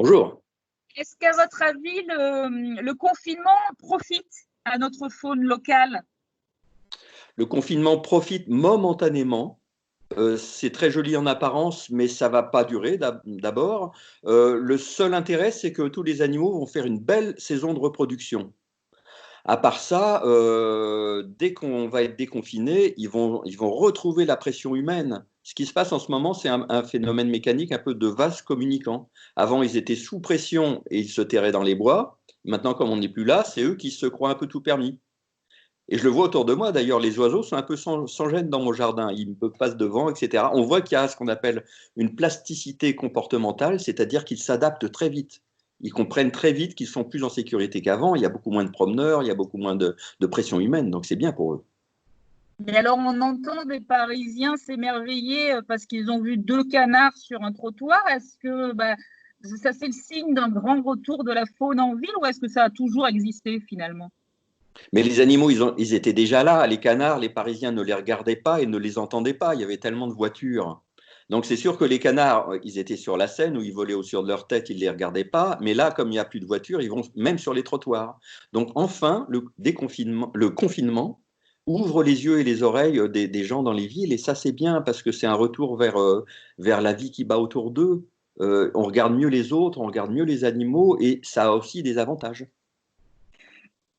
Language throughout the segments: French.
Bonjour. Est-ce qu'à votre avis, le confinement profite à notre faune locale? Le confinement profite momentanément. C'est très joli en apparence, mais ça ne va pas durer d'abord. Le seul intérêt, c'est que tous les animaux vont faire une belle saison de reproduction. À part ça, dès qu'on va être déconfiné, ils vont retrouver la pression humaine. Ce qui se passe en ce moment, c'est un phénomène mécanique un peu de vase communicant. Avant, ils étaient sous pression et ils se terraient dans les bois. Maintenant, comme on n'est plus là, c'est eux qui se croient un peu tout permis. Et je le vois autour de moi, d'ailleurs, les oiseaux sont un peu sans gêne dans mon jardin. Ils me passent devant, etc. On voit qu'il y a ce qu'on appelle une plasticité comportementale, c'est-à-dire qu'ils s'adaptent très vite. Ils comprennent très vite qu'ils sont plus en sécurité qu'avant. Il y a beaucoup moins de promeneurs, il y a beaucoup moins de pression humaine, donc c'est bien pour eux. Et alors, on entend des Parisiens s'émerveiller parce qu'ils ont vu 2 canards sur un trottoir. Est-ce que ça, c'est le signe d'un grand retour de la faune en ville ou est-ce que ça a toujours existé finalement? Mais les animaux, ils étaient déjà là. Les canards, les Parisiens ne les regardaient pas et ne les entendaient pas. Il y avait tellement de voitures. Donc c'est sûr que les canards, ils étaient sur la Seine où ils volaient au-dessus de leur tête, ils ne les regardaient pas. Mais là, comme il n'y a plus de voitures, ils vont même sur les trottoirs. Donc enfin, le confinement ouvre les yeux et les oreilles des gens dans les villes. Et ça, c'est bien parce que c'est un retour vers la vie qui bat autour d'eux. On regarde mieux les autres, on regarde mieux les animaux et ça a aussi des avantages.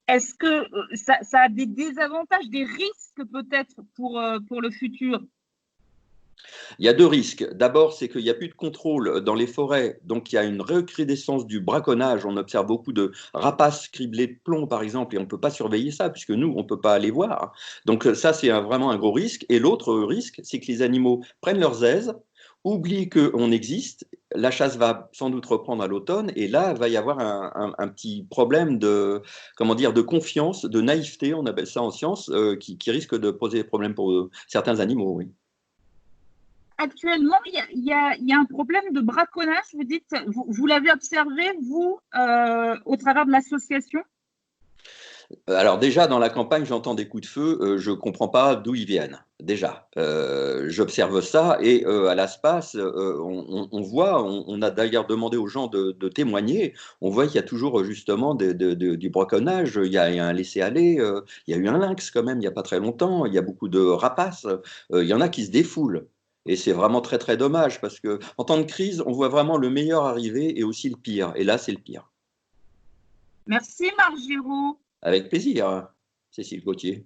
Est-ce que ça a des désavantages, des risques peut-être pour le futur? Il y a deux risques. D'abord, c'est qu'il n'y a plus de contrôle dans les forêts, donc il y a une recrudescence du braconnage. On observe beaucoup de rapaces criblés de plomb, par exemple, et on ne peut pas surveiller ça, puisque nous, on ne peut pas aller voir. Donc ça, c'est vraiment un gros risque. Et l'autre risque, c'est que les animaux prennent leurs aises, oublient qu'on existe. La chasse va sans doute reprendre à l'automne, et là, il va y avoir un petit problème comment dire, de confiance, de naïveté, on appelle ça en science, qui risque de poser des problèmes pour certains animaux, oui. Actuellement, il y a un problème de braconnage. Vous dites, vous l'avez observé, vous, au travers de l'association? Alors déjà, dans la campagne, j'entends des coups de feu, je ne comprends pas d'où ils viennent, déjà. J'observe ça et à l'ASPAS, on voit, on a d'ailleurs demandé aux gens de témoigner, on voit qu'il y a toujours justement du braconnage, il y a un laisser-aller, il y a eu un lynx quand même il n'y a pas très longtemps, il y a beaucoup de rapaces, il y en a qui se défoulent. Et c'est vraiment très très dommage parce qu'en temps de crise, on voit vraiment le meilleur arriver et aussi le pire. Et là, c'est le pire. Merci, Marc Giraud. Avec plaisir, Cécile Gauthier.